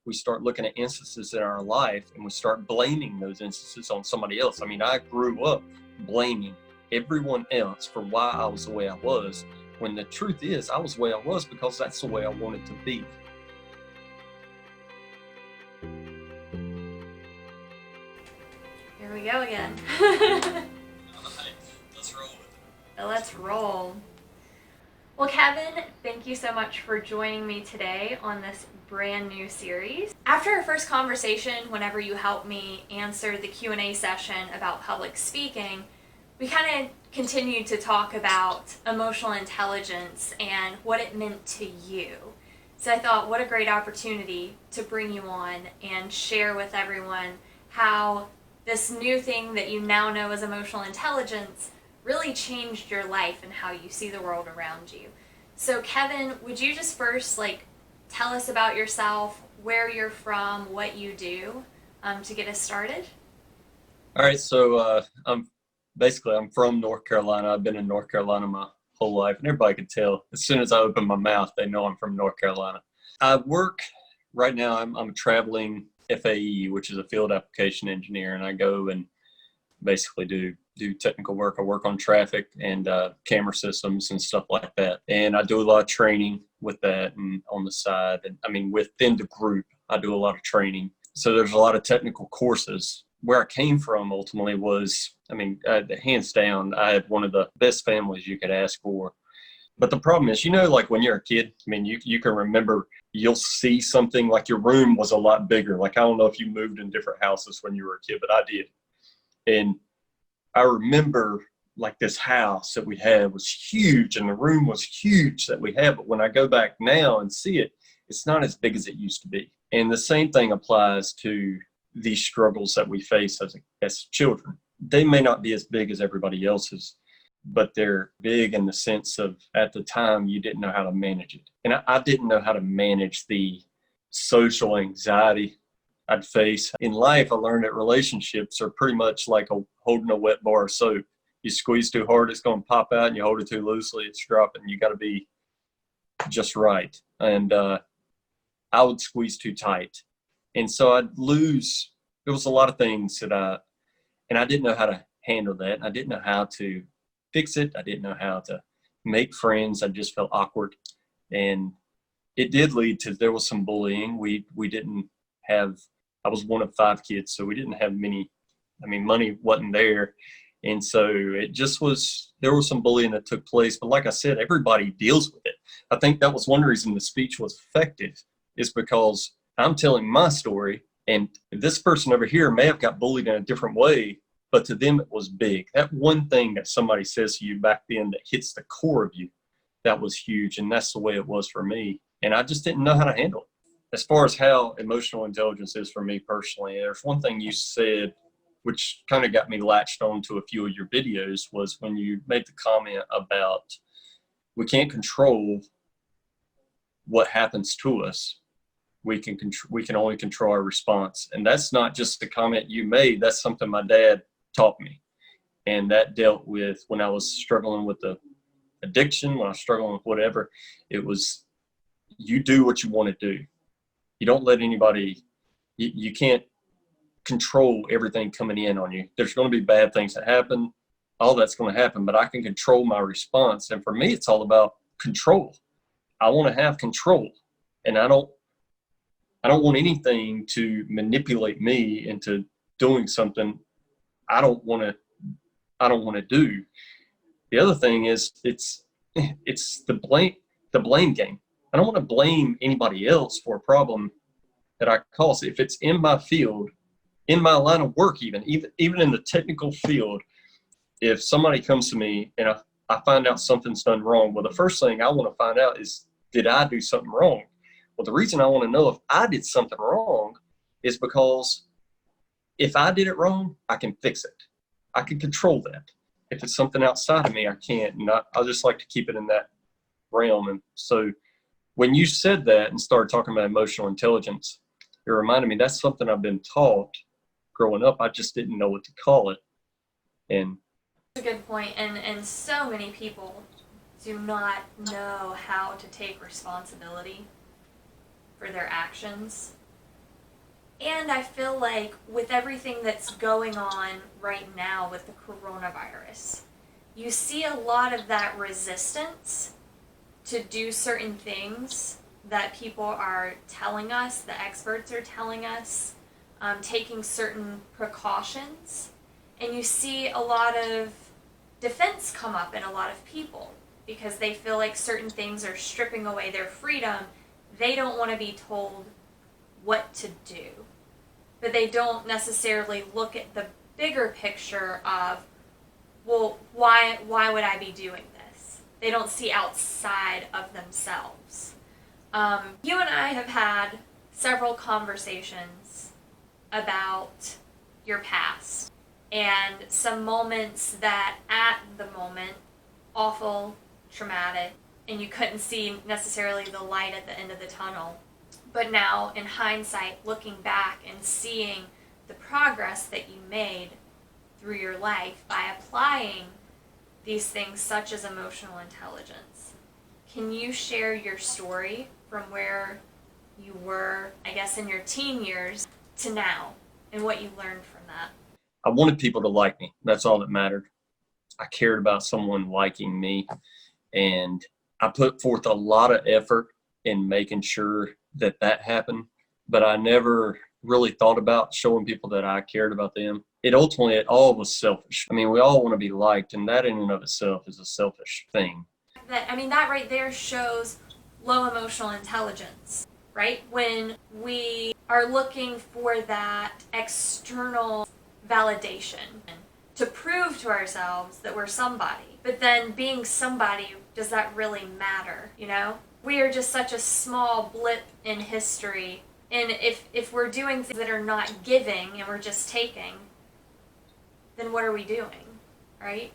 we start looking at instances in our life and we start blaming those instances on somebody else. I mean, I grew up blaming everyone else for why I was the way I was, when the truth is I was the way I was because that's the way I wanted to be. Here we go again. Let's roll with it. Let's roll. Well, Kevin, thank you so much for joining me today on this brand new series. After our first conversation, whenever you helped me answer the Q&A session about public speaking, we kind of continued to talk about emotional intelligence and what it meant to you. So I thought, what a great opportunity to bring you on and share with everyone how this new thing that you now know as emotional intelligence really changed your life and how you see the world around you. So Kevin, would you just first tell us about yourself, where you're from, what you do, to get us started? All right, so I'm from North Carolina. I've been in North Carolina my whole life, and everybody can tell as soon as I open my mouth, they know I'm from North Carolina. I work right now. I'm a traveling FAE, which is a field application engineer, and I go and basically do technical work. I work on traffic and camera systems and stuff like that. And I do a lot of training with that and on the side. And I mean, within the group, I do a lot of training. So there's a lot of technical courses. Where I came from ultimately was, hands down, I had one of the best families you could ask for. But the problem is, when you're a kid, you can remember, you'll see something like your room was a lot bigger. I don't know if you moved in different houses when you were a kid, but I did. And I remember this house that we had was huge and the room was huge that we had. But when I go back now and see it, it's not as big as it used to be. And the same thing applies to these struggles that we face as children. They may not be as big as everybody else's, but they're big in the sense of, at the time, you didn't know how to manage it. And I didn't know how to manage the social anxiety I'd face. In life, I learned that relationships are pretty much like holding a wet bar of soap. You squeeze too hard, it's going to pop out, and you hold it too loosely, it's dropping. You got to be just right. And I would squeeze too tight. And so I'd lose. There was a lot of things and I didn't know how to handle that. I didn't know how to fix it. I didn't know how to make friends. I just felt awkward. And it did lead to, there was some bullying. We didn't have, I was one of 5 kids, so we didn't have many, money wasn't there. And so it just was, there was some bullying that took place. But like I said, everybody deals with it. I think that was one reason the speech was effective, is because I'm telling my story, and this person over here may have got bullied in a different way, but to them it was big. That one thing that somebody says to you back then that hits the core of you, that was huge. And that's the way it was for me. And I just didn't know how to handle it. As far as how emotional intelligence is for me personally, there's one thing you said, which kind of got me latched on to a few of your videos, was when you made the comment about we can't control what happens to us. We can only control our response. And that's not just the comment you made. That's something my dad taught me. And that dealt with when I was struggling with the addiction, when I was struggling with whatever. It was, you do what you want to do. You don't let anybody, you can't control everything coming in on you. There's going to be bad things that happen. All that's going to happen, but I can control my response. And for me, it's all about control. I want to have control, and I don't want anything to manipulate me into doing something I don't want to do. The other thing is it's the blame game. I don't want to blame anybody else for a problem that I cause. If it's in my field, in my line of work, even in the technical field, if somebody comes to me and I find out something's done wrong, well, the first thing I want to find out is, did I do something wrong? Well, the reason I want to know if I did something wrong is because if I did it wrong, I can fix it. I can control that. If it's something outside of me, I can't. And I'll just like to keep it in that realm. And so when you said that and started talking about emotional intelligence, it reminded me that's something I've been taught growing up. I just didn't know what to call it. And that's a good point. And so many people do not know how to take responsibility for their actions. And I feel like with everything that's going on right now with the coronavirus, you see a lot of that resistance to do certain things that people are telling us, the experts are telling us, taking certain precautions. And you see a lot of defense come up in a lot of people because they feel like certain things are stripping away their freedom. They don't want to be told what to do, but they don't necessarily look at the bigger picture of, well, why would I be doing this? They don't see outside of themselves. You and I have had several conversations about your past and some moments that at the moment, awful, traumatic, and you couldn't see necessarily the light at the end of the tunnel. But now, in hindsight, looking back and seeing the progress that you made through your life by applying these things such as emotional intelligence, can you share your story from where you were, I guess, in your teen years to now and what you learned from that? I wanted people to like me. That's all that mattered. I cared about someone liking me, and I put forth a lot of effort in making sure that that happened, but I never really thought about showing people that I cared about them. It all was selfish. I mean, we all want to be liked, and that in and of itself is a selfish thing. That right there shows low emotional intelligence, right? When we are looking for that external validation to prove to ourselves that we're somebody. But then being somebody, does that really matter, you know? We are just such a small blip in history. And if we're doing things that are not giving and we're just taking, then what are we doing, right?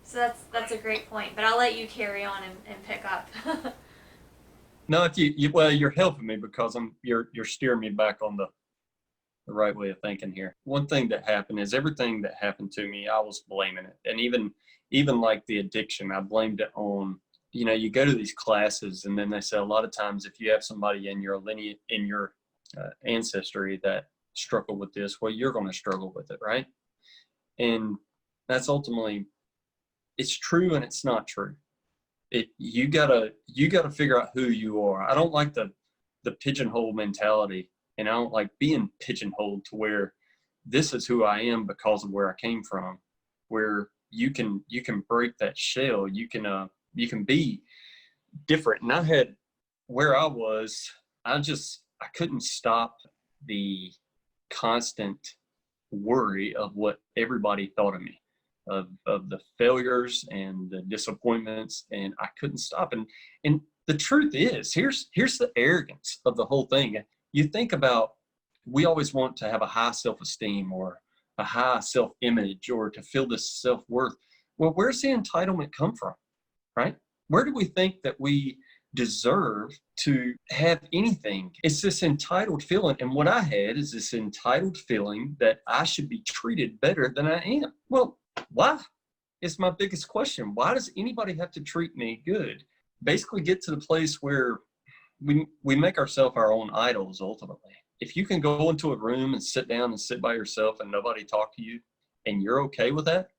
So that's a great point. But I'll let you carry on and pick up. No, if you're helping me because you're steering me back on the right way of thinking here. One thing that happened is everything that happened to me, I was blaming it. And even like the addiction, I blamed it on, you go to these classes and then they say a lot of times if you have somebody in your lineage, in your ancestry that struggled with this, well, you're going to struggle with it, right? And that's ultimately, it's true and it's not true. You gotta figure out who you are. I don't like the pigeonhole mentality, and I don't like being pigeonholed to where this is who I am because of where I came from. Where you can break that shell. You can be different. And I had where I was. I couldn't stop the constant worry of what everybody thought of me, of the failures and the disappointments, and I couldn't stop. And the truth is, here's the arrogance of the whole thing. You think about, we always want to have a high self-esteem or a high self-image or to feel this self-worth. Well, where's the entitlement come from, right? Where do we think that we deserve to have anything? It's this entitled feeling. And what I had is this entitled feeling that I should be treated better than I am. Well, why? It's my biggest question. Why does anybody have to treat me good? Basically get to the place where we make ourselves our own idols ultimately. If you can go into a room and sit down and sit by yourself and nobody talk to you and you're okay with that,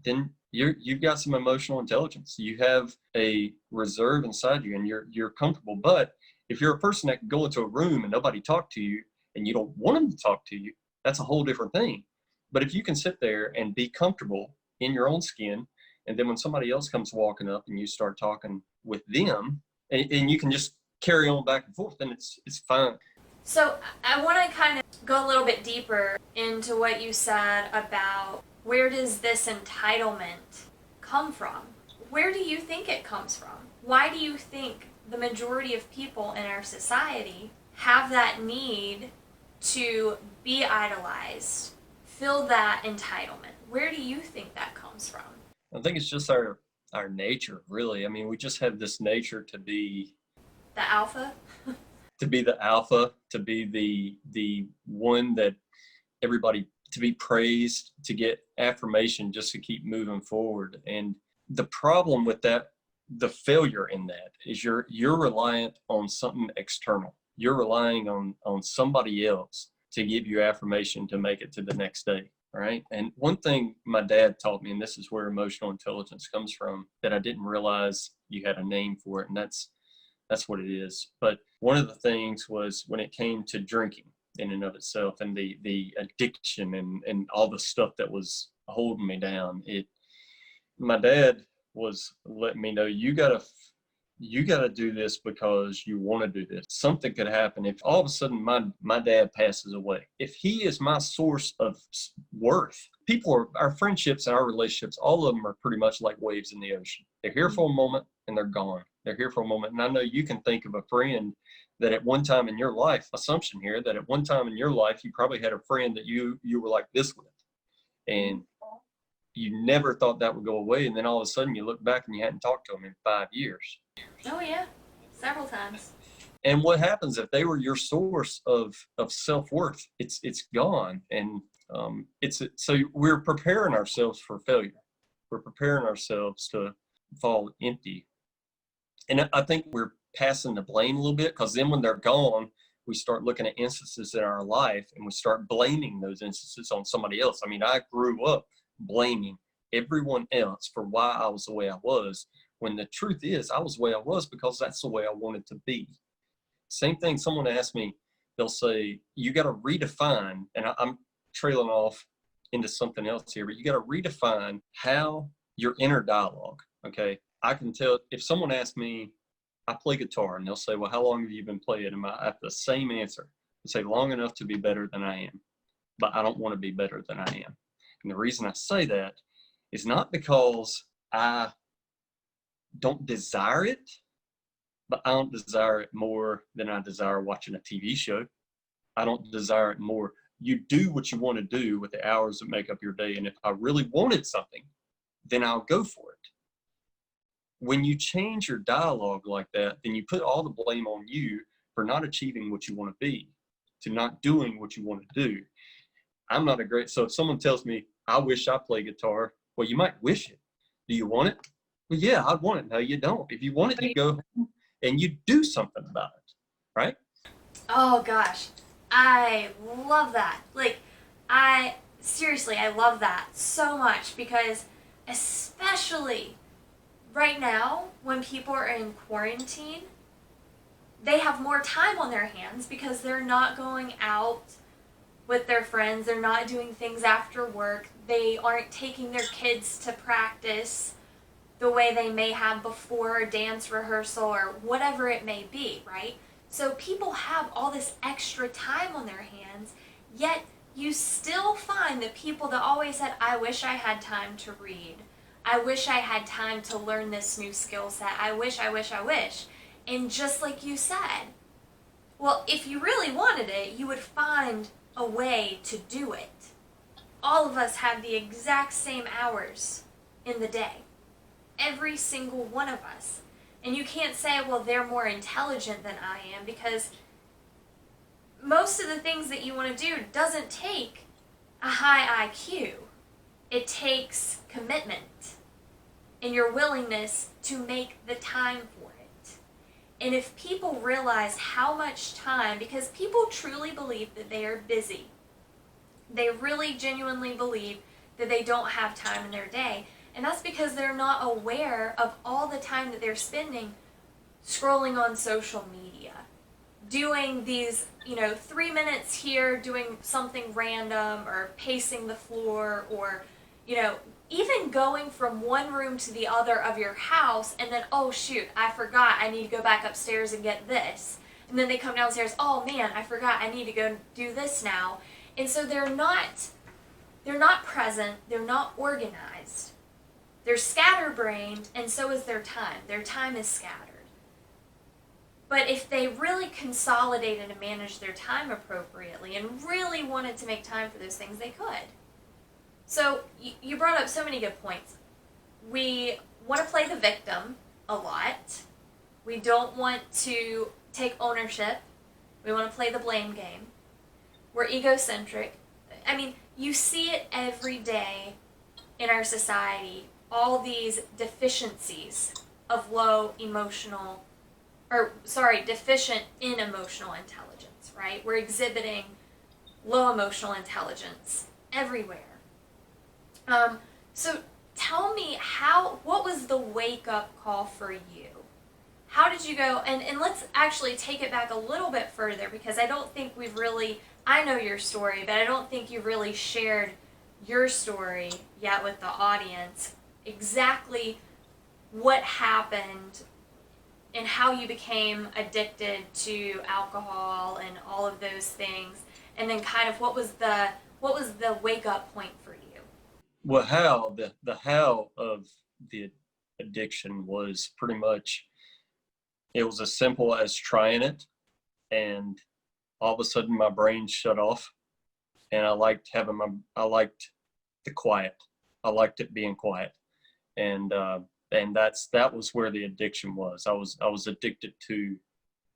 then you've got some emotional intelligence. You have a reserve inside you and you're comfortable. But if you're a person that can go into a room and nobody talk to you and you don't want them to talk to you, that's a whole different thing. But if you can sit there and be comfortable in your own skin, and then when somebody else comes walking up and you start talking with them and you can just carry on back and forth, then it's fine. So I want to kind of go a little bit deeper into what you said about where does this entitlement come from? Where do you think it comes from? Why do you think the majority of people in our society have that need to be idolized, feel that entitlement? Where do you think that comes from? I think it's just our nature, really. I mean, we just have this nature to be the alpha. To be the alpha, to be the one that everybody, to be praised, to get affirmation just to keep moving forward. And the problem with that, the failure in that is you're reliant on something external. You're relying on somebody else to give you affirmation to make it to the next day. Right. And one thing my dad taught me, and this is where emotional intelligence comes from, that I didn't realize you had a name for it. And that's what it is. But one of the things was when it came to drinking in and of itself, and the addiction and all the stuff that was holding me down, my dad was letting me know, you gotta do this because you want to do this. Something could happen if all of a sudden my dad passes away. If he is my source of worth, our friendships and our relationships, all of them are pretty much like waves in the ocean. They're here for a moment and they're gone. They're here for a moment. And I know you can think of a friend that at one time in your life, assumption here, that at one time in your life, you probably had a friend that you were like this with. And you never thought that would go away. And then all of a sudden you look back and you hadn't talked to them in 5 years. Oh yeah, several times. And what happens if they were your source of self-worth? It's gone. And so we're preparing ourselves for failure. We're preparing ourselves to fall empty. And I think we're passing the blame a little bit, because then when they're gone, we start looking at instances in our life and we start blaming those instances on somebody else. I mean, I grew up blaming everyone else for why I was the way I was, when the truth is I was the way I was because that's the way I wanted to be. Same thing, someone asked me, they'll say, you got to redefine, and I'm trailing off into something else here, but you got to redefine how your inner dialogue, okay? I can tell if someone asks me, I play guitar, and they'll say, well, how long have you been playing? And I have the same answer. I say, long enough to be better than I am, but I don't want to be better than I am. And the reason I say that is not because I don't desire it, but I don't desire it more than I desire watching a TV show. I don't desire it more. You do what you want to do with the hours that make up your day. And if I really wanted something, then I'll go for it. When you change your dialogue like that, then you put all the blame on you for not achieving what you want to be, to not doing what you want to do. So if someone tells me, I wish I play guitar, well, you might wish it. Do you want it? Well, yeah, I want it. No, you don't. If you want it, you go and you do something about it, right? Oh gosh, I love that. I love that so much, because especially right now when people are in quarantine, they have more time on their hands because they're not going out with their friends, they're not doing things after work, they aren't taking their kids to practice the way they may have before a dance rehearsal or whatever it may be, right? So people have all this extra time on their hands, yet you still find the people that always said, I wish I had time to read. I wish I had time to learn this new skill set. I wish. And just like you said, well, if you really wanted it, you would find a way to do it. All of us have the exact same hours in the day. Every single one of us. And you can't say, well, they're more intelligent than I am, because most of the things that you want to do doesn't take a high IQ. It takes commitment and your willingness to make the time for it. And if people realize how much time, because people truly believe that they are busy, they really genuinely believe that they don't have time in their day. And that's because they're not aware of all the time that they're spending scrolling on social media, doing these, 3 minutes here, doing something random, or pacing the floor, or, even going from one room to the other of your house, and then, oh shoot, I forgot, I need to go back upstairs and get this. And then they come downstairs, oh man, I forgot, I need to go do this now. And so they're not present, they're not organized. They're scatterbrained, and so is their time. Their time is scattered. But if they really consolidated and managed their time appropriately and really wanted to make time for those things, they could. So you brought up so many good points. We want to play the victim a lot. We don't want to take ownership. We want to play the blame game. We're egocentric. I mean, you see it every day in our society. All these deficiencies of deficient in emotional intelligence, right? We're exhibiting low emotional intelligence everywhere. So tell me what was the wake up call for you? How did you go, and let's actually take it back a little bit further, because I don't think I know your story, but I don't think you've really shared your story yet with the audience, exactly what happened and how you became addicted to alcohol and all of those things, and then kind of what was the wake up point for you? Well, the how of the addiction was pretty much, it was as simple as trying it, and all of a sudden my brain shut off, and I liked the quiet. I liked it being quiet, and that was where the addiction was. I was addicted to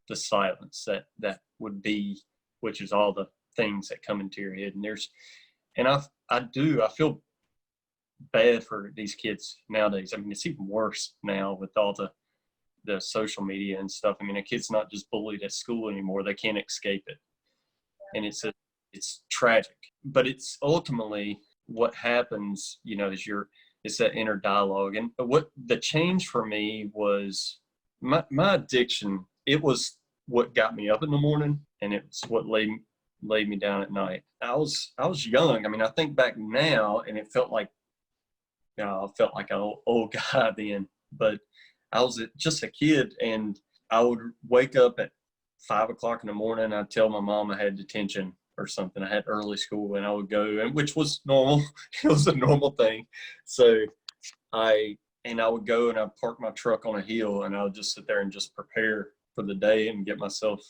the silence that would be, which is all the things that come into your head. And I feel bad for these kids nowadays. I mean, it's even worse now with all the social media and stuff. I mean, a kid's not just bullied at school anymore; they can't escape it, and it's tragic. But it's ultimately what happens. You know, it's that inner dialogue. And what the change for me was, my addiction. It was what got me up in the morning, and it's what laid me down at night. I was young. I mean, I think back now, and it felt like, I felt like an old guy then, but I was just a kid, and I would wake up at 5 o'clock in the morning. I'd tell my mom I had detention or something. I had early school, and I would go, and which was normal. It was a normal thing. So I would go and I'd park my truck on a hill, and I would just sit there and just prepare for the day and get myself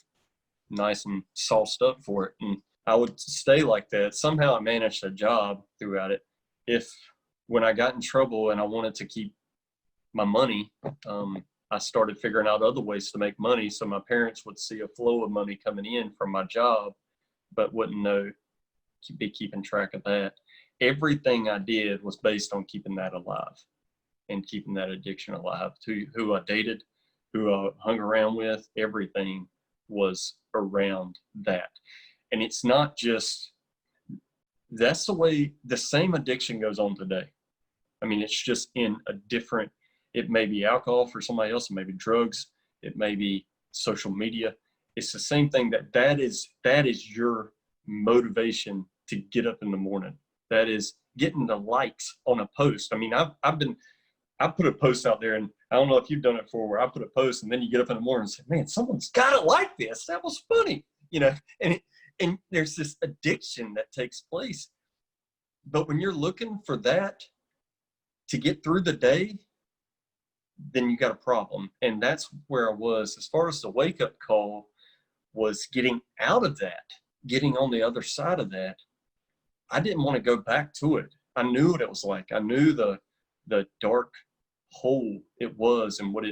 nice and sauced up for it. And I would stay like that. Somehow I managed a job throughout it. When I got in trouble and I wanted to keep my money, I started figuring out other ways to make money. So my parents would see a flow of money coming in from my job, but wouldn't be keeping track of that. Everything I did was based on keeping that alive and keeping that addiction alive. To who I dated, who I hung around with, everything was around that. And it's not just, that's the way the same addiction goes on today. I mean, it's just in a different, it may be alcohol for somebody else, it may be drugs, it may be social media. It's the same thing. That is your motivation to get up in the morning. That is getting the likes on a post. I mean, I put a post out there, and I don't know if you've done it before, where I put a post and then you get up in the morning and say, man, someone's got to like this. That was funny, and there's this addiction that takes place. But when you're looking for that to get through the day, then you got a problem. And that's where I was. As far as the wake up call was getting out of that, getting on the other side of that. I didn't want to go back to it. I knew what it was like. I knew the dark hole it was, and what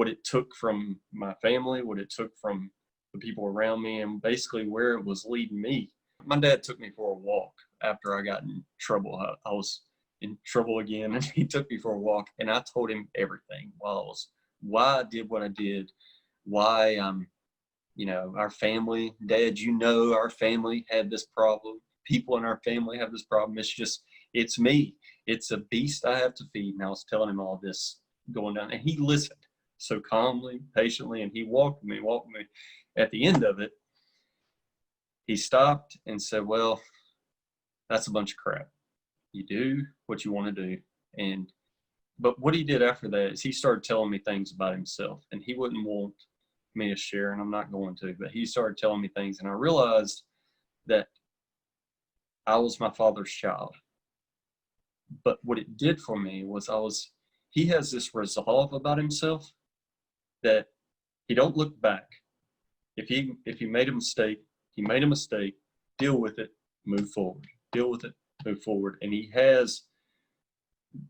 it took from my family, what it took from the people around me, and basically where it was leading me. My dad took me for a walk after I got in trouble. I was in trouble again, and he took me for a walk, and I told him everything. Why I did what I did, why our family, Dad, our family had this problem. People in our family have this problem. It's me. It's a beast I have to feed. And I was telling him all this going down, and he listened so calmly, patiently, and he walked me. At the end of it, he stopped and said, well, that's a bunch of crap. You do what you want to do. But what he did after that is he started telling me things about himself, and he wouldn't want me to share, and I'm not going to, but he started telling me things, and I realized that I was my father's child. But what it did for me was he has this resolve about himself that he don't look back. If he made a mistake, he made a mistake, deal with it, move forward. Deal with it, move forward. And he has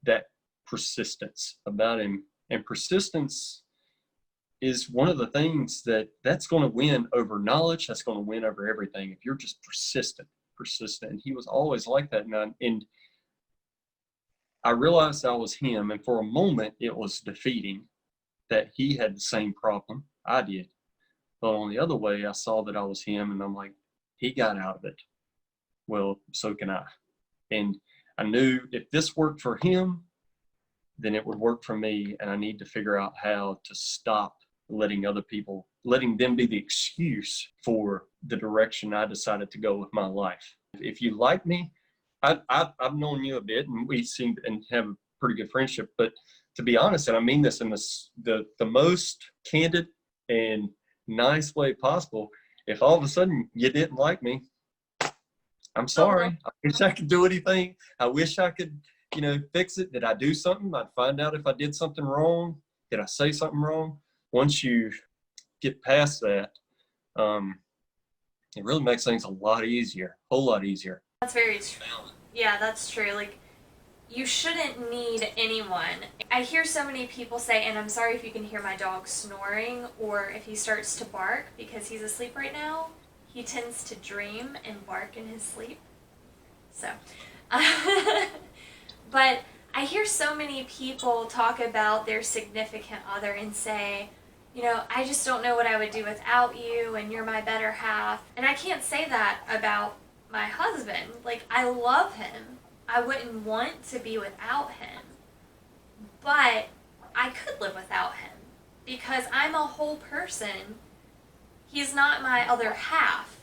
that persistence about him. And persistence is one of the things that's going to win over knowledge. That's going to win over everything. If you're just persistent. And he was always like that. And I realized I was him. And for a moment, it was defeating that he had the same problem I did. But on the other way, I saw that I was him, and I'm like, he got out of it. well, so can I. And I knew if this worked for him, then it would work for me. And I need to figure out how to stop letting them be the excuse for the direction I decided to go with my life. If you like me, I've known you a bit, and we seem and have a pretty good friendship. But to be honest, and I mean this in the most candid and nice way possible, if all of a sudden you didn't like me, I'm sorry. I wish I could do anything. I wish I could, fix it. Did I do something? I'd find out if I did something wrong. Did I say something wrong? Once you get past that, it really makes things a lot easier, a whole lot easier. That's very true. Yeah, that's true. Like, you shouldn't need anyone. I hear so many people say, and I'm sorry if you can hear my dog snoring or if he starts to bark because he's asleep right now. He tends to dream and bark in his sleep. So, but I hear so many people talk about their significant other and say, I just don't know what I would do without you, and you're my better half. And I can't say that about my husband. Like, I love him. I wouldn't want to be without him. But I could live without him because I'm a whole person. He's not my other half.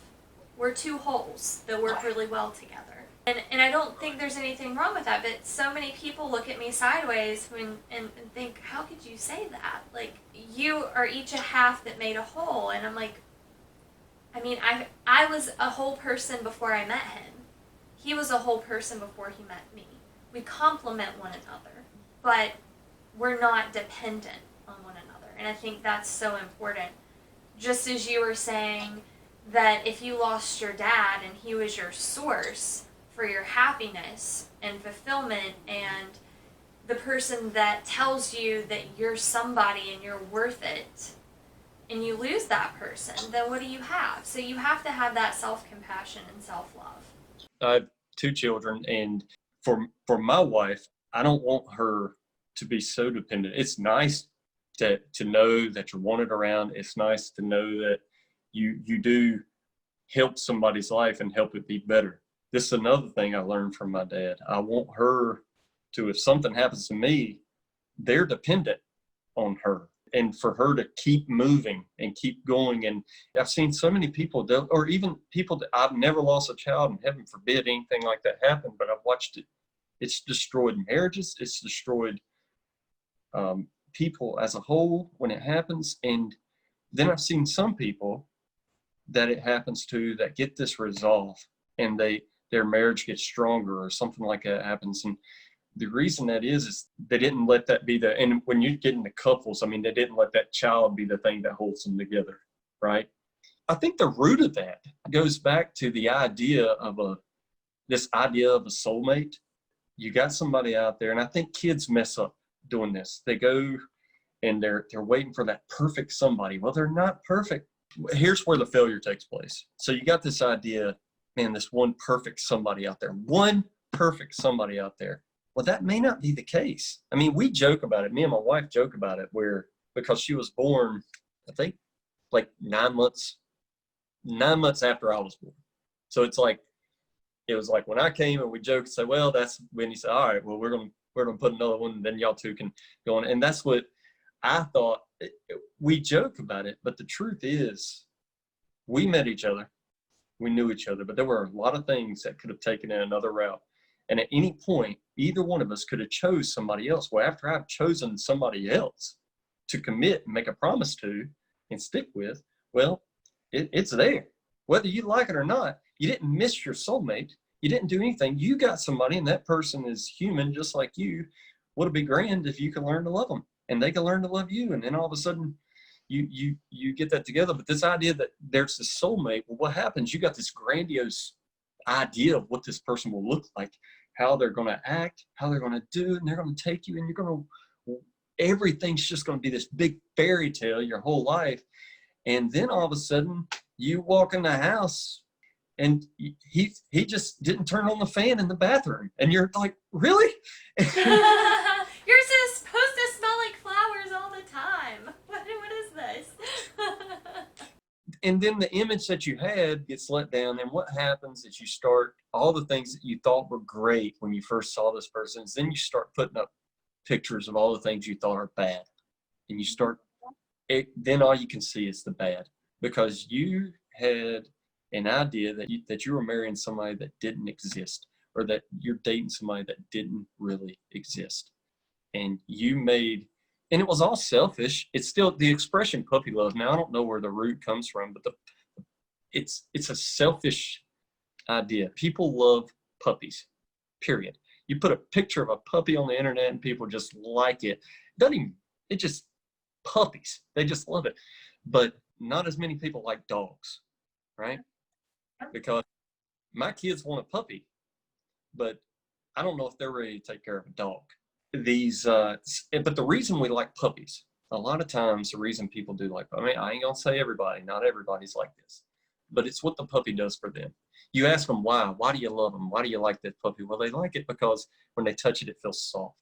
We're two wholes that work really well together. And I don't think there's anything wrong with that, but so many people look at me sideways and think, how could you say that? Like, you are each a half that made a whole. And I'm like, I was a whole person before I met him. He was a whole person before he met me. We complement one another, but we're not dependent on one another. And I think that's so important. Just as you were saying that if you lost your dad and he was your source for your happiness and fulfillment and the person that tells you that you're somebody and you're worth it, and you lose that person, then what do you have? So you have to have that self-compassion and self-love. I have 2 children, and for my wife, I don't want her to be so dependent. It's nice to know that you're wanted around. It's nice to know that you do help somebody's life and help it be better. This is another thing I learned from my dad. I want her to, if something happens to me, they're dependent on her, and for her to keep moving and keep going. And I've seen so many people, or even people that I've never lost a child, and heaven forbid anything like that happen, but I've watched it. It's destroyed marriages. It's destroyed people as a whole when it happens. And then I've seen some people that it happens to that get this resolve, and their marriage gets stronger or something like that happens. And the reason that is they didn't let that be and when you get into couples, they didn't let that child be the thing that holds them together, right? I think the root of that goes back to the idea of this idea of a soulmate. You got somebody out there, and I think kids mess up doing this. They go and they're waiting for that perfect somebody. Well, they're not perfect. Here's where the failure takes place. So you got this idea, man, this one perfect somebody out there. Well, that may not be the case. We joke about it. Me and my wife joke about it, because she was born, I think, like 9 months after I was born. So it was like when I came, and we joke and say, well, that's when he said, all right, well, we're gonna put another one, and then y'all two can go on. And that's what I thought. We joke about it, but the truth is, we met each other, we knew each other, but there were a lot of things that could have taken in another route. And at any point, either one of us could have chose somebody else. Well, after I've chosen somebody else to commit and make a promise to and stick with, well, it's there. Whether you like it or not, you didn't miss your soulmate. You didn't do anything. You got somebody, and that person is human just like you. Would it be grand if you could learn to love them and they can learn to love you? And then all of a sudden you get that together. But this idea that there's this soulmate, well, what happens? You got this grandiose idea of what this person will look like, how they're going to act, how they're going to do, and they're going to take you, and everything's just going to be this big fairy tale your whole life. And then all of a sudden you walk in the house and he just didn't turn on the fan in the bathroom, and you're like, really? You're just supposed to smell like flowers all the time. What is this? And then the image that you had gets let down. And what happens is you start, all the things that you thought were great when you first saw this person, then you start putting up pictures of all the things you thought are bad. And you start, then all you can see is the bad, because you had an idea that you were marrying somebody that didn't exist, or that you're dating somebody that didn't really exist. And and it was all selfish. It's still the expression puppy love. Now, I don't know where the root comes from, but it's a selfish idea. People love puppies, period. You put a picture of a puppy on the internet and people just like it. It just puppies. They just love it. But not as many people like dogs, right? Because my kids want a puppy, but I don't know if they're ready to take care of a dog. But the reason we like puppies, a lot of times the reason people do like, I mean, I ain't gonna say everybody, not everybody's like this, but it's what the puppy does for them. You ask them why do you love them? Why do you like that puppy? Well, they like it because when they touch it, it feels soft,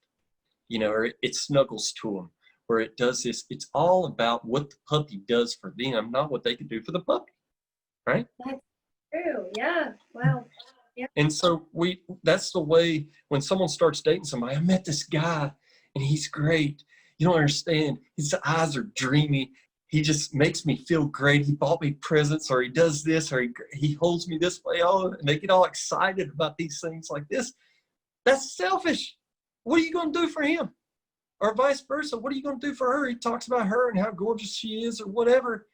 or it snuggles to them, or it does this. It's all about what the puppy does for them, not what they can do for the puppy, right? That's true. Yeah. Wow. Yeah. And so that's the way when someone starts dating somebody. I met this guy and he's great. You don't understand. His eyes are dreamy. He just makes me feel great. He bought me presents, or he does this, or he holds me this way. Oh, and they get all excited about these things like this. That's selfish. What are you going to do for him? Or vice versa. What are you going to do for her? He talks about her and how gorgeous she is or whatever.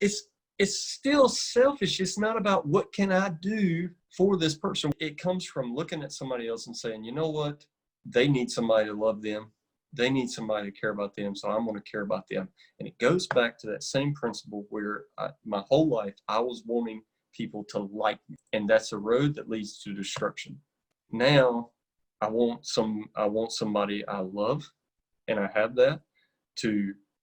It's still selfish. It's not about what can I do for this person. It comes from looking at somebody else and saying, you know what? They need somebody to love them. They need somebody to care about them, so I'm going to care about them. And it goes back to that same principle where my whole life I was wanting people to like me, and that's a road that leads to destruction. Now I want somebody I love, and I have that.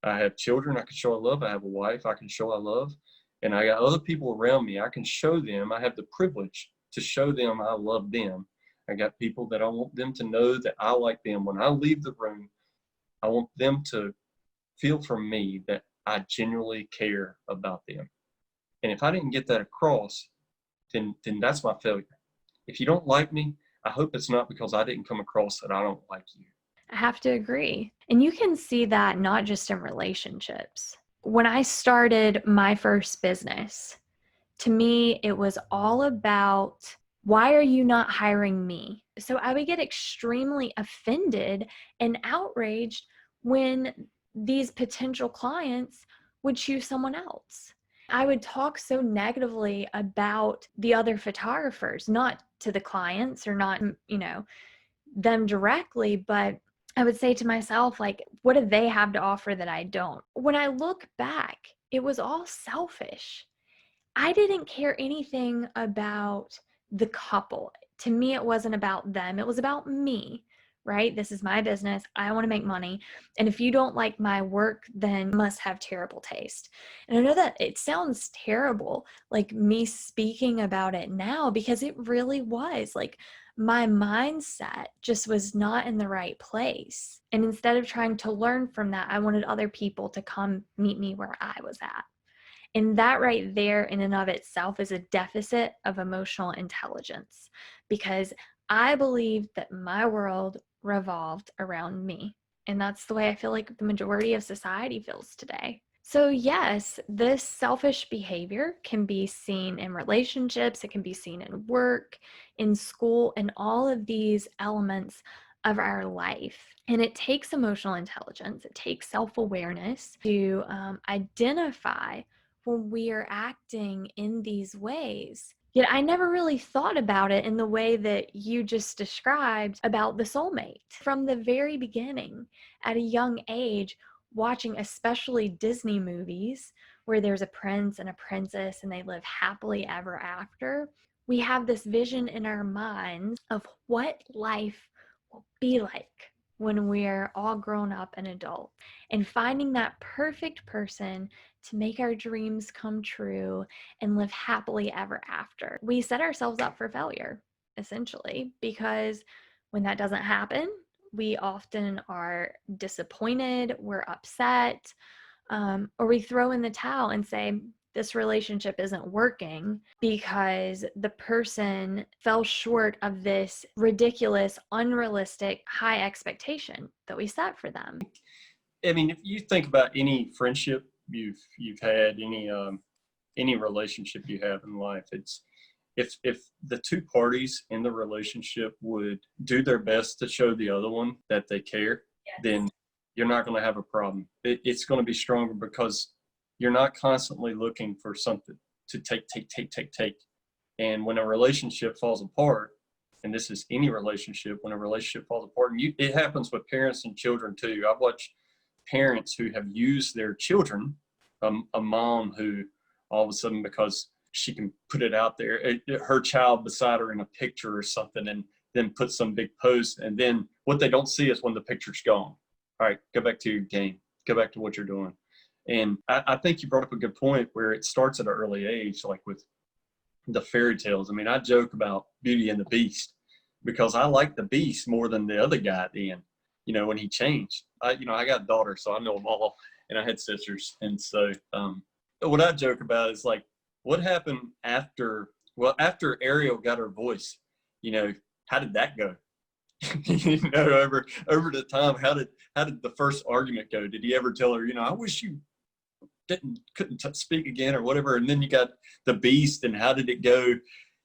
I have children I can show I love. I have a wife I can show I love. And I got other people around me I can show them. I have the privilege to show them I love them. I got people that I want them to know that I like them. When I leave the room, I want them to feel from me that I genuinely care about them. And if I didn't get that across, then that's my failure. If you don't like me, I hope it's not because I didn't come across that I don't like you. I have to agree. And you can see that not just in relationships. When I started my first business, to me, it was all about, why are you not hiring me? So I would get extremely offended and outraged when these potential clients would choose someone else. I would talk so negatively about the other photographers, not to the clients or not, them directly, but I would say to myself, like, what do they have to offer that I don't? When I look back, it was all selfish. I didn't care anything about the couple. To me, it wasn't about them. It was about me, right? This is my business. I want to make money. And if you don't like my work, then you must have terrible taste. And I know that it sounds terrible, like me speaking about it now, because it really was like my mindset just was not in the right place. And instead of trying to learn from that, I wanted other people to come meet me where I was at. And that right there in and of itself is a deficit of emotional intelligence, because I believed that my world revolved around me. And that's the way I feel like the majority of society feels today. So yes, this selfish behavior can be seen in relationships, it can be seen in work, in school, and all of these elements of our life. And it takes emotional intelligence, it takes self-awareness to identify when we are acting in these ways. Yet I never really thought about it in the way that you just described about the soulmate. From the very beginning, at a young age, watching especially Disney movies where there's a prince and a princess and they live happily ever after, we have this vision in our minds of what life will be like when we're all grown up and adult, and finding that perfect person to make our dreams come true and live happily ever after. We set ourselves up for failure, essentially, because when that doesn't happen, we often are disappointed, we're upset, or we throw in the towel and say, this relationship isn't working because the person fell short of this ridiculous, unrealistic, high expectation that we set for them. I mean, if you think about any friendship you've had, any relationship you have in life, it's if the two parties in the relationship would do their best to show the other one that they care, then you're not going to have a problem. It's going to be stronger because you're not constantly looking for something to take. And when a relationship falls apart, and this is any relationship, when a relationship falls apart, and it happens with parents and children too. I've watched parents who have used their children, a mom who all of a sudden, because she can put it out there, her child beside her in a picture or something, and then put some big post, and then what they don't see is when the picture's gone. All right, go back to your game. Go back to what you're doing. And I think you brought up a good point where it starts at an early age, like with the fairy tales. I mean, I joke about Beauty and the Beast because I like the Beast more than the other guy at the end, when he changed. I got a daughter, so I know them all, and I had sisters. And so what I joke about is like, what happened after Ariel got her voice? How did that go? Over the time, how did the first argument go? Did he ever tell her, I wish you couldn't speak again or whatever? And then you got the Beast, and how did it go?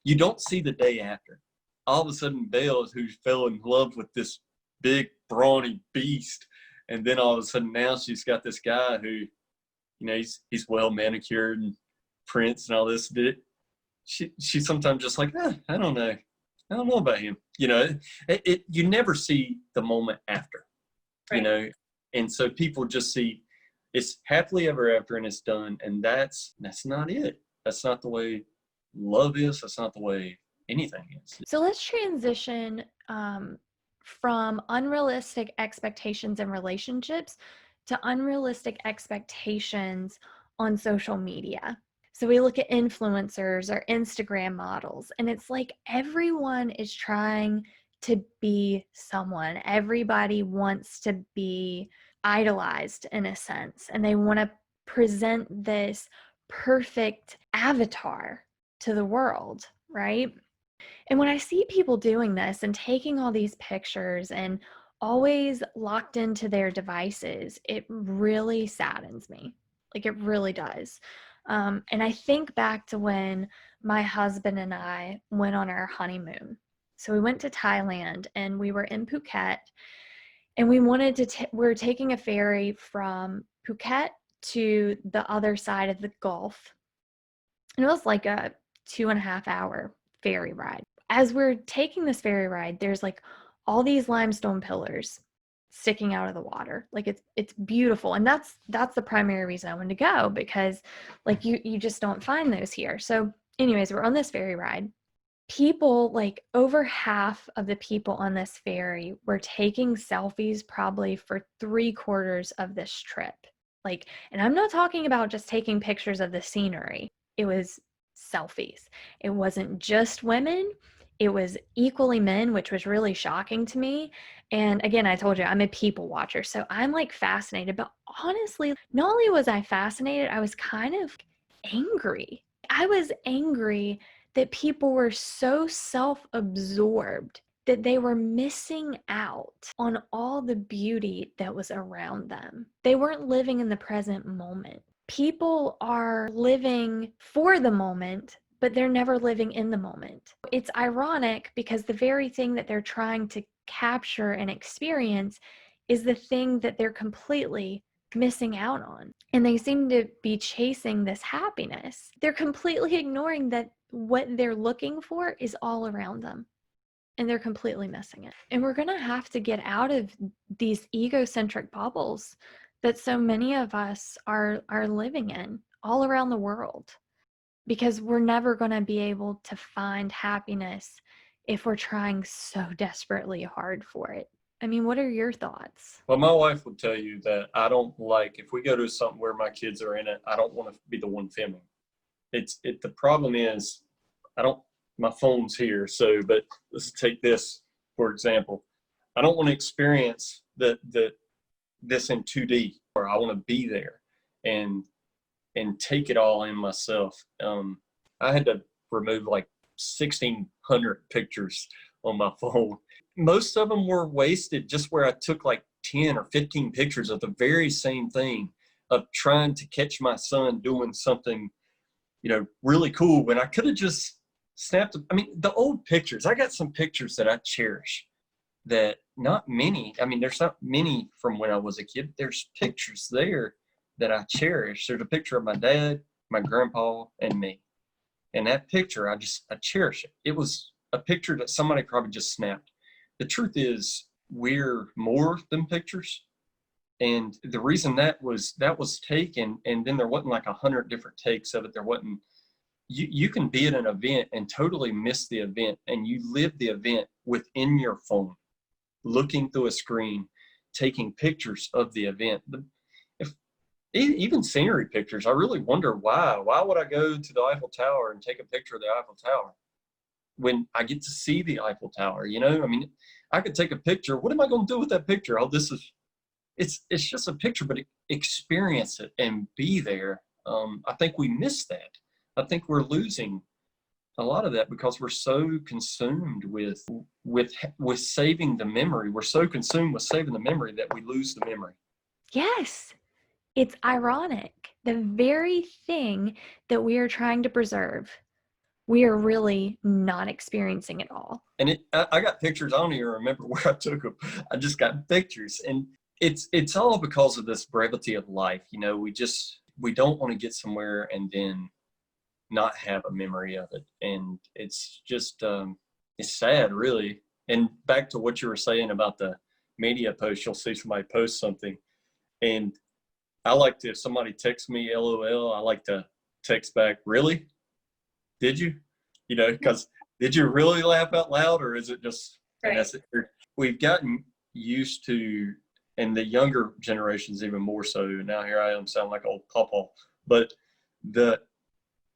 You don't see the day after. All of a sudden, Belle, who fell in love with this big brawny beast, and then all of a sudden now she's got this guy who, he's well manicured and Prince and all this. She's sometimes just like, I don't know about him. You never see the moment after, Right. and so people just see it's happily ever after and it's done. And that's not it. That's not the way love is. That's not the way anything is. So let's transition from unrealistic expectations in relationships to unrealistic expectations on social media. So we look at influencers or Instagram models, and it's like everyone is trying to be someone. Everybody wants to be idolized in a sense, and they want to present this perfect avatar to the world, right? And when I see people doing this and taking all these pictures and always locked into their devices, it really saddens me. Like, it really does. And I think back to when my husband and I went on our honeymoon. So we went to Thailand and we were in Phuket, and we wanted to, we're taking a ferry from Phuket to the other side of the Gulf. And it was like a 2.5 hour ferry ride. As we're taking this ferry ride, there's like all these limestone pillars sticking out of the water. Like it's beautiful. And that's the primary reason I wanted to go, because like you just don't find those here. So anyways, we're on this ferry ride. People, like over half of the people on this ferry were taking selfies probably for 3/4 of this trip. Like, and I'm not talking about just taking pictures of the scenery. It was selfies. It wasn't just women. It was equally men, which was really shocking to me. And again, I told you, I'm a people watcher. So I'm like fascinated. But honestly, not only was I fascinated, I was kind of angry. I was angry that people were so self-absorbed that they were missing out on all the beauty that was around them. They weren't living in the present moment. People are living for the moment, but they're never living in the moment. It's ironic because the very thing that they're trying to capture and experience is the thing that they're completely missing out on. And they seem to be chasing this happiness. They're completely ignoring that what they're looking for is all around them. And they're completely missing it. And we're going to have to get out of these egocentric bubbles that so many of us are living in all around the world, because we're never going to be able to find happiness if we're trying so desperately hard for it. I mean, what are your thoughts? Well, my wife will tell you that I don't like, if we go to something where my kids are in it, I don't want to be the one filming. The problem is, my phone's here, but let's take this, for example. I don't want to experience this in 2D, or I want to be there. And and take it all in myself. I had to remove like 1,600 pictures on my phone. Most of them were wasted just where I took like 10 or 15 pictures of the very same thing, of trying to catch my son doing something, really cool, when I could have just snapped. I mean, the old pictures, I got some pictures that I cherish that not many, there's not many from when I was a kid. There's pictures there that I cherish. There's a picture of my dad, my grandpa, and me. And that picture, I cherish it. It was a picture that somebody probably just snapped. The truth is, we're more than pictures. And the reason that was taken, and then there wasn't like 100 different takes of it. There wasn't, you can be at an event and totally miss the event, and you live the event within your phone, looking through a screen, taking pictures of the event. Even scenery pictures, I really wonder why would I go to the Eiffel Tower and take a picture of the Eiffel Tower when I get to see the Eiffel Tower? I could take a picture. What am I going to do with that picture? It's just a picture, but experience it and be there. I think we miss that. I think we're losing a lot of that because we're so consumed with saving the memory. We're so consumed with saving the memory that we lose the memory. Yes. It's ironic. The very thing that we are trying to preserve, we are really not experiencing at all. And I got pictures. I don't even remember where I took them. I just got pictures. And it's all because of this brevity of life. We don't want to get somewhere and then not have a memory of it. And it's just, it's sad, really. And back to what you were saying about the media post, you'll see somebody post something, and I like to, if somebody texts me LOL, I like to text back, really? Did you? Because did you really laugh out loud, or is it just, Right. And that's it. We've gotten used to, and the younger generations even more so, now here I am sound like old papa, but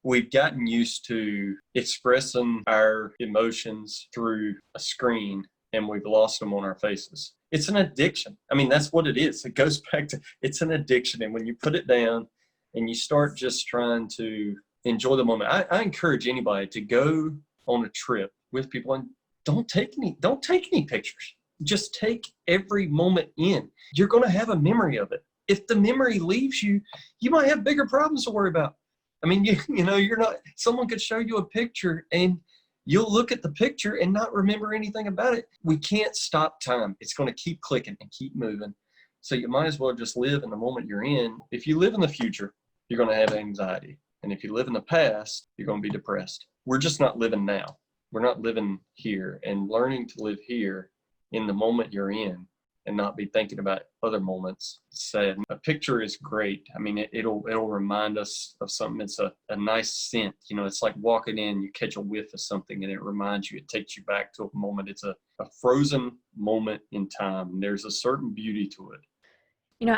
we've gotten used to expressing our emotions through a screen, and we've lost them on our faces. It's an addiction. That's what it is. It goes back to, it's an addiction. And when you put it down and you start just trying to enjoy the moment, I encourage anybody to go on a trip with people and don't take any pictures. Just take every moment in. You're going to have a memory of it. If the memory leaves you, you might have bigger problems to worry about. You're not, someone could show you a picture and you'll look at the picture and not remember anything about it. We can't stop time. It's going to keep clicking and keep moving. So you might as well just live in the moment you're in. If you live in the future, you're going to have anxiety. And if you live in the past, you're going to be depressed. We're just not living now. We're not living here, and learning to live here in the moment you're in and not be thinking about other moments. It's sad. A picture is great. It'll remind us of something. It's a nice scent. It's like walking in, you catch a whiff of something and it reminds you, it takes you back to a moment. It's a frozen moment in time. And there's a certain beauty to it.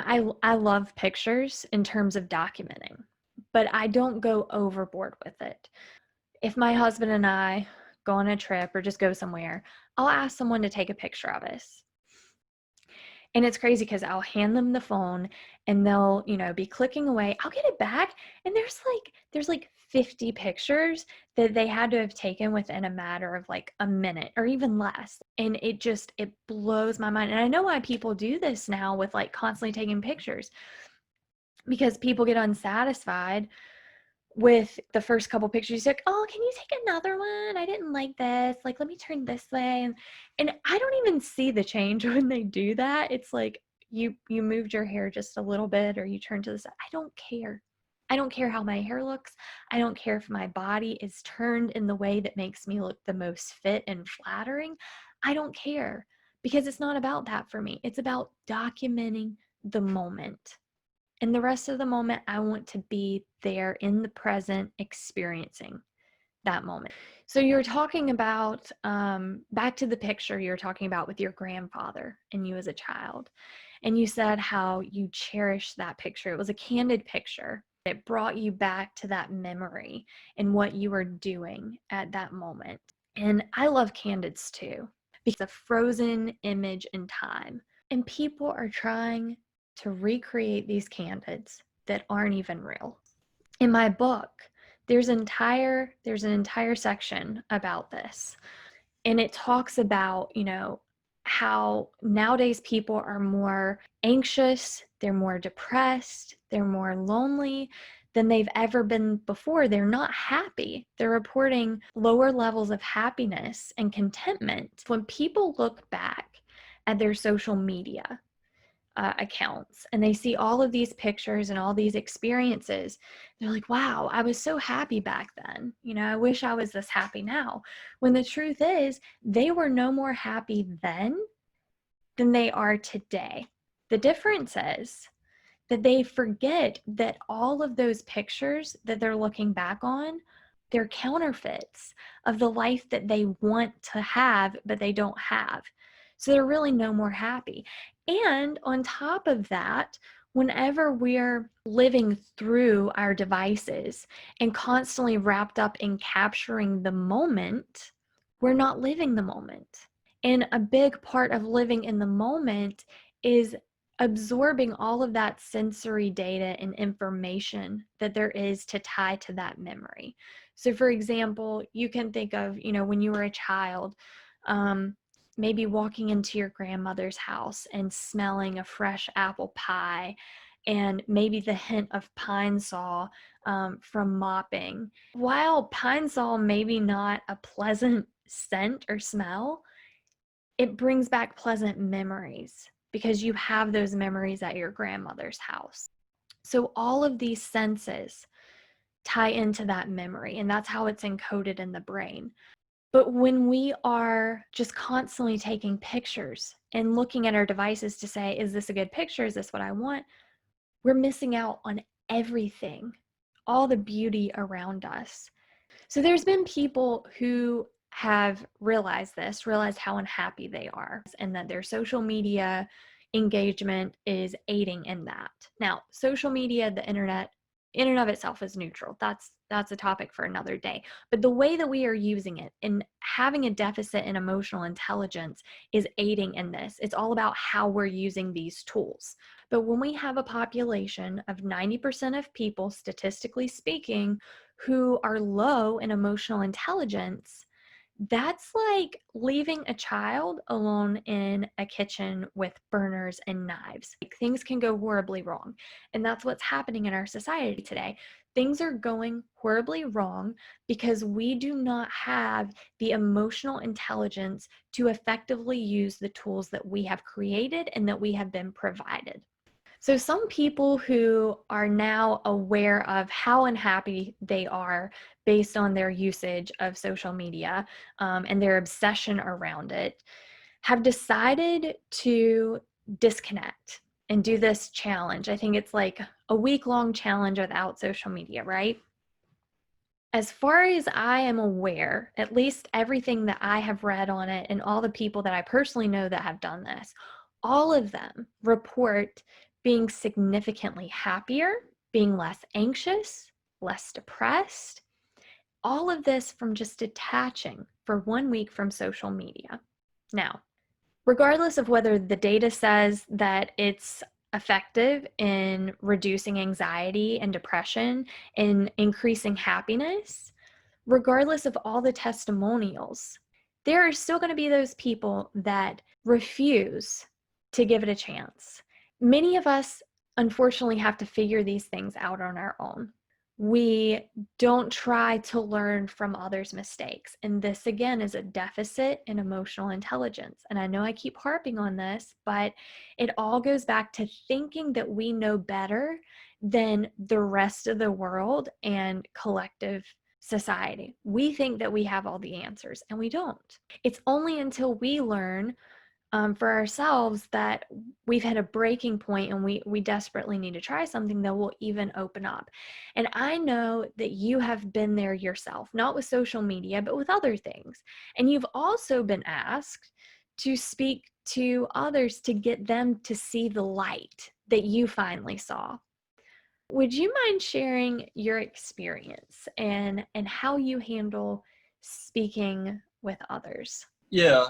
I love pictures in terms of documenting, but I don't go overboard with it. If my husband and I go on a trip or just go somewhere, I'll ask someone to take a picture of us. And it's crazy because I'll hand them the phone and they'll, be clicking away. I'll get it back. And there's like 50 pictures that they had to have taken within a matter of like a minute or even less. And it blows my mind. And I know why people do this now with like constantly taking pictures, because people get unsatisfied with the first couple pictures. Like, oh, can you take another one? I didn't like this. Like, let me turn this way. And I don't even see the change when they do that. It's like you moved your hair just a little bit, or you turn to the side. I don't care. I don't care how my hair looks. I don't care if my body is turned in the way that makes me look the most fit and flattering. I don't care, because it's not about that for me. It's about documenting the moment. And the rest of the moment, I want to be there in the present, experiencing that moment. So you're talking about, back to the picture you're talking about with your grandfather and you as a child. And you said how you cherished that picture. It was a candid picture. It brought you back to that memory and what you were doing at that moment. And I love candids too, because it's a frozen image in time. And people are trying to recreate these candids that aren't even real. In my book, there's an entire section about this. And it talks about, how nowadays people are more anxious, they're more depressed, they're more lonely than they've ever been before. They're not happy. They're reporting lower levels of happiness and contentment. When people look back at their social media accounts and they see all of these pictures and all these experiences, they're like, wow, I was so happy back then. I wish I was this happy now. When the truth is, they were no more happy then than they are today. The difference is that they forget that all of those pictures that they're looking back on, they're counterfeits of the life that they want to have, but they don't have. So they're really no more happy. And on top of that, whenever we're living through our devices and constantly wrapped up in capturing the moment, we're not living the moment. And a big part of living in the moment is absorbing all of that sensory data and information that there is to tie to that memory. So for example, you can think of, when you were a child, maybe walking into your grandmother's house and smelling a fresh apple pie and maybe the hint of pine saw from mopping. While pine saw maybe not a pleasant scent or smell, it brings back pleasant memories because you have those memories at your grandmother's house. So all of these senses tie into that memory, and that's how it's encoded in the brain. But when we are just constantly taking pictures and looking at our devices to say, is this a good picture? Is this what I want? We're missing out on everything, all the beauty around us. So there's been people who have realized how unhappy they are, and that their social media engagement is aiding in that. Now, social media, the internet, in and of itself is neutral. That's a topic for another day. But the way that we are using it and having a deficit in emotional intelligence is aiding in this. It's all about how we're using these tools. But when we have a population of 90% of people, statistically speaking, who are low in emotional intelligence, that's like leaving a child alone in a kitchen with burners and knives. Like, things can go horribly wrong. And that's what's happening in our society today. Things are going horribly wrong because we do not have the emotional intelligence to effectively use the tools that we have created and that we have been provided. So some people who are now aware of how unhappy they are based on their usage of social media and their obsession around it have decided to disconnect and do this challenge. I think it's like a week-long challenge without social media, right? As far as I am aware, at least everything that I have read on it and all the people that I personally know that have done this, all of them report being significantly happier, being less anxious, less depressed. All of this from just detaching for 1 week from social media. Now, regardless of whether the data says that it's effective in reducing anxiety and depression and increasing happiness, regardless of all the testimonials, there are still going to be those people that refuse to give it a chance. Many of us, unfortunately, have to figure these things out on our own. We don't try to learn from others' mistakes. And this, again, is a deficit in emotional intelligence. And I know I keep harping on this, but it all goes back to thinking that we know better than the rest of the world and collective society. We think that we have all the answers, and we don't. It's only until we learn for ourselves that we've hit a breaking point and we desperately need to try something that will even open up. And I know that you have been there yourself, not with social media, but with other things. And you've also been asked to speak to others to get them to see the light that you finally saw. Would you mind sharing your experience and how you handle speaking with others? Yeah.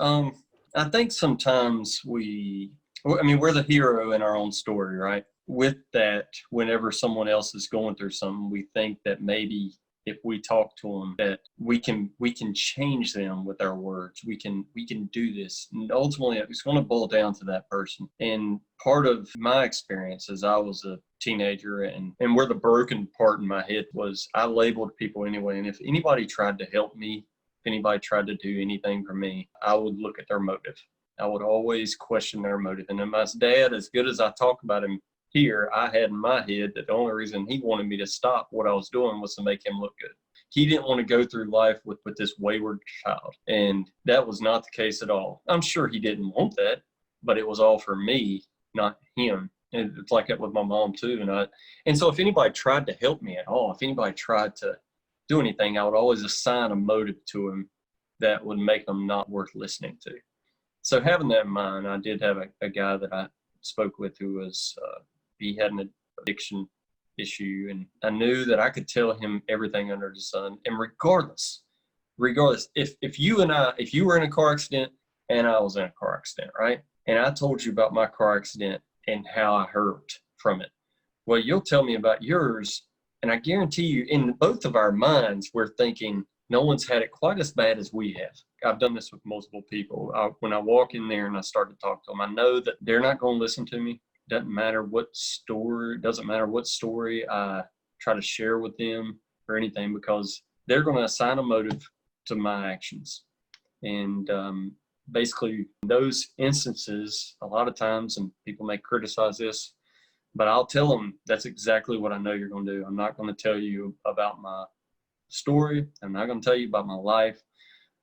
I think sometimes we're the hero in our own story, right? with that, whenever someone else is going through something, we think that maybe if we talk to them, that we can change them with our words. We can do this. And ultimately, it's going to boil down to that person. And part of my experience as I was a teenager, and where the broken part in my head was, I labeled people anyway. And if anybody tried to help me, if anybody tried to do anything for me, I would look at their motive. I would always question their motive. And then my dad, as good as I talk about him here, I had in my head that the only reason he wanted me to stop what I was doing was to make him look good. He didn't want to go through life with this wayward child. And that was not the case at all. I'm sure he didn't want that, but it was all for me, not him. And it's like that with my mom too. And so if anybody tried to help me at all, if anybody tried to do anything, I would always assign a motive to him that would make them not worth listening to. So having that in mind, I did have a guy that I spoke with who was, he had an addiction issue, and I knew that I could tell him everything under the sun. And regardless, if you were in a car accident and I was in a car accident, right? And I told you about my car accident and how I hurt from it. Well, you'll tell me about yours, and I guarantee you, in both of our minds, we're thinking, no one's had it quite as bad as we have. I've done this with multiple people. When I walk in there and I start to talk to them, I know that they're not going to listen to me. Doesn't matter what story I try to share with them or anything, because they're going to assign a motive to my actions. And basically, those instances, a lot of times, and people may criticize this, but I'll tell them that's exactly what I know you're going to do. I'm not going to tell you about my story. I'm not going to tell you about my life.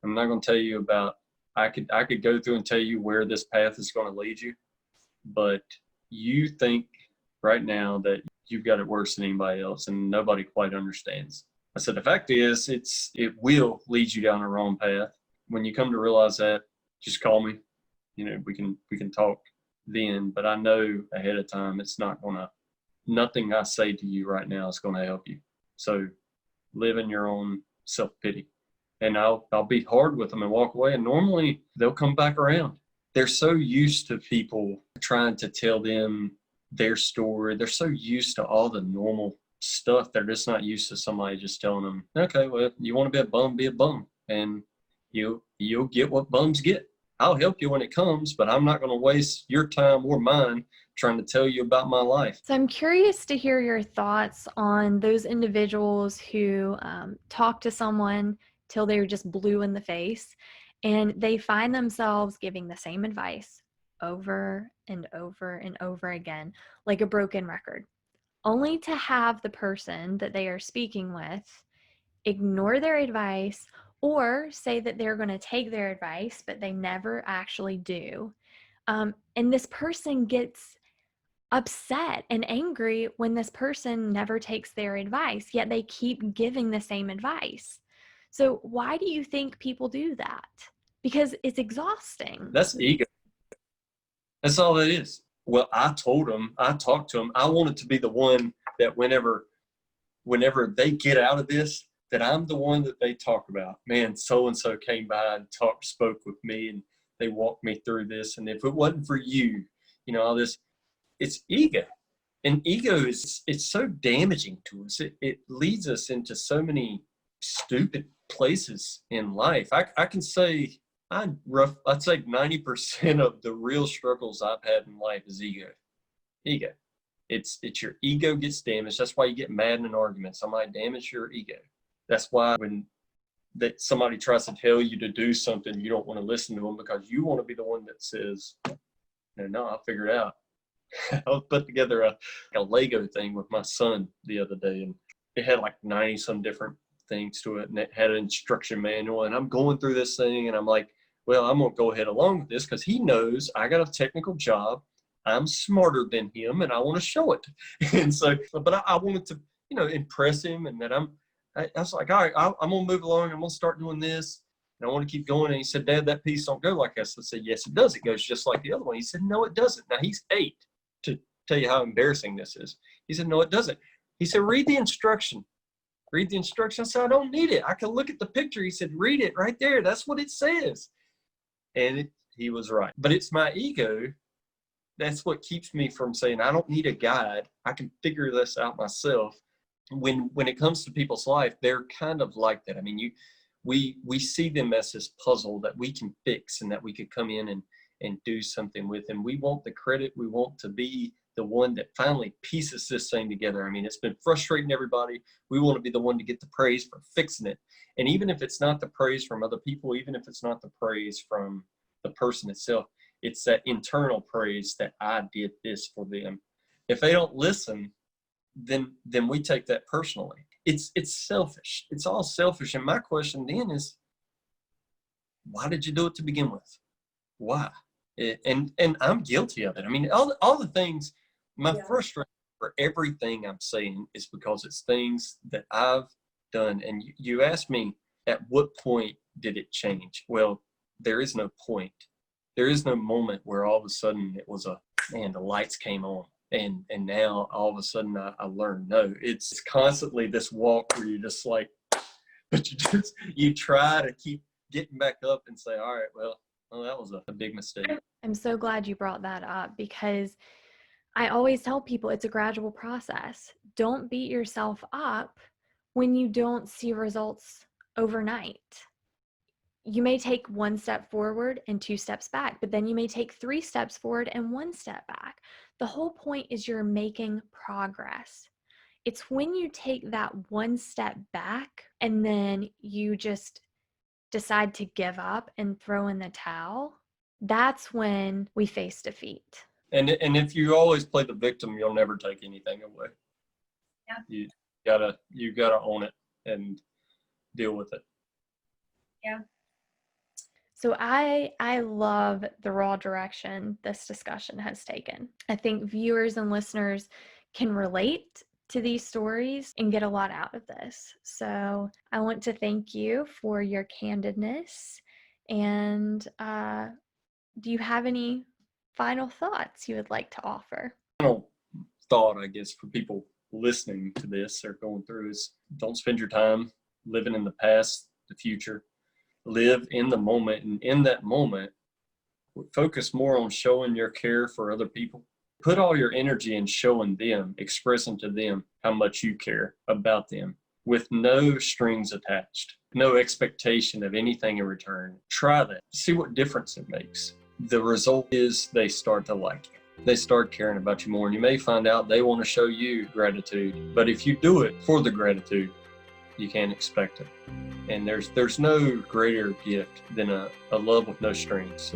I'm not going to tell you about, I could go through and tell you where this path is going to lead you, but you think right now that you've got it worse than anybody else, and nobody quite understands. I said, the fact is, it will lead you down the wrong path. When you come to realize that, just call me. We can talk then, but I know ahead of time nothing I say to you right now is going to help you. So live in your own self-pity. And I'll be hard with them and walk away, and normally they'll come back around. They're so used to people trying to tell them their story. They're so used to all the normal stuff. They're just not used to somebody just telling them, okay, well, you want to be a bum. And you'll get what bums get. I'll help you when it comes, but I'm not going to waste your time or mine trying to tell you about my life. So I'm curious to hear your thoughts on those individuals who talk to someone till they're just blue in the face, and they find themselves giving the same advice over and over and over again, like a broken record, only to have the person that they are speaking with ignore their advice or say that they're going to take their advice, but they never actually do. And this person gets upset and angry when this person never takes their advice, yet they keep giving the same advice. So why do you think people do that? Because it's exhausting. That's ego. That's all that is. Well, I talked to them. I wanted to be the one that whenever they get out of this, that I'm the one that they talk about. Man, so-and-so came by and spoke with me, and they walked me through this. And if it wasn't for you, all this, it's ego. And ego it's so damaging to us. It leads us into so many stupid places in life. I can say I'd say 90% of the real struggles I've had in life is ego. It's your ego gets damaged. That's why you get mad in an argument. Somebody damaged your ego. That's why when somebody tries to tell you to do something, you don't want to listen to them, because you want to be the one that says, no, I'll figure it out. I was put together a Lego thing with my son the other day, and it had like 90 some different things to it, and it had an instruction manual, and I'm going through this thing, and I'm like, well, I'm going to go ahead along with this because he knows I got a technical job. I'm smarter than him, and I want to show it. And so, but I wanted to, impress him, and that I was like, all right, I'm going to move along. I'm going to start doing this, and I want to keep going. And he said, Dad, that piece don't go like this. I said, yes, it does. It goes just like the other one. He said, no, it doesn't. Now, he's 8, to tell you how embarrassing this is. He said, no, it doesn't. He said, read the instruction. Read the instruction. I said, I don't need it. I can look at the picture. He said, read it right there. That's what it says. And he was right. But it's my ego that's what keeps me from saying, I don't need a guide. I can figure this out myself. When it comes to people's life, they're kind of like that. I mean, we see them as this puzzle that we can fix and that we could come in and do something with. And we want the credit. We want to be the one that finally pieces this thing together. I mean, it's been frustrating everybody. We want to be the one to get the praise for fixing it. And even if it's not the praise from other people, even if it's not the praise from the person itself, it's that internal praise that I did this for them. If they don't listen, then we take that personally. It's selfish. It's all selfish. And my question then is, why did you do it to begin with? Why? And I'm guilty of it. I mean, all the things, my frustration for everything I'm saying is because it's things that I've done. And you asked me, at what point did it change? Well, there is no point. There is no moment where all of a sudden it was the lights came on. And now all of a sudden I learned, no, it's constantly this walk where you're just like, but you try to keep getting back up and say, all right, well, that was a big mistake. I'm so glad you brought that up, because I always tell people it's a gradual process. Don't beat yourself up when you don't see results overnight. You may take 1 step forward and 2 steps back, but then you may take 3 steps forward and 1 step back. The whole point is you're making progress. It's when you take that 1 step back and then you just decide to give up and throw in the towel, that's when we face defeat. And if you always play the victim, you'll never take anything away. Yeah. You gotta own it and deal with it. Yeah. So I love the raw direction this discussion has taken. I think viewers and listeners can relate to these stories and get a lot out of this. So I want to thank you for your candidness. And do you have any final thoughts you would like to offer? Final thought, I guess, for people listening to this or going through is, don't spend your time living in the past, the future. Live in the moment, and in that moment, focus more on showing your care for other people. Put all your energy in showing them, expressing to them how much you care about them, with no strings attached, no expectation of anything in return. Try that. See what difference it makes. The result is they start to like you. They start caring about you more, and you may find out they want to show you gratitude. But if you do it for the gratitude, you can't expect it. And there's no greater gift than a love with no strings.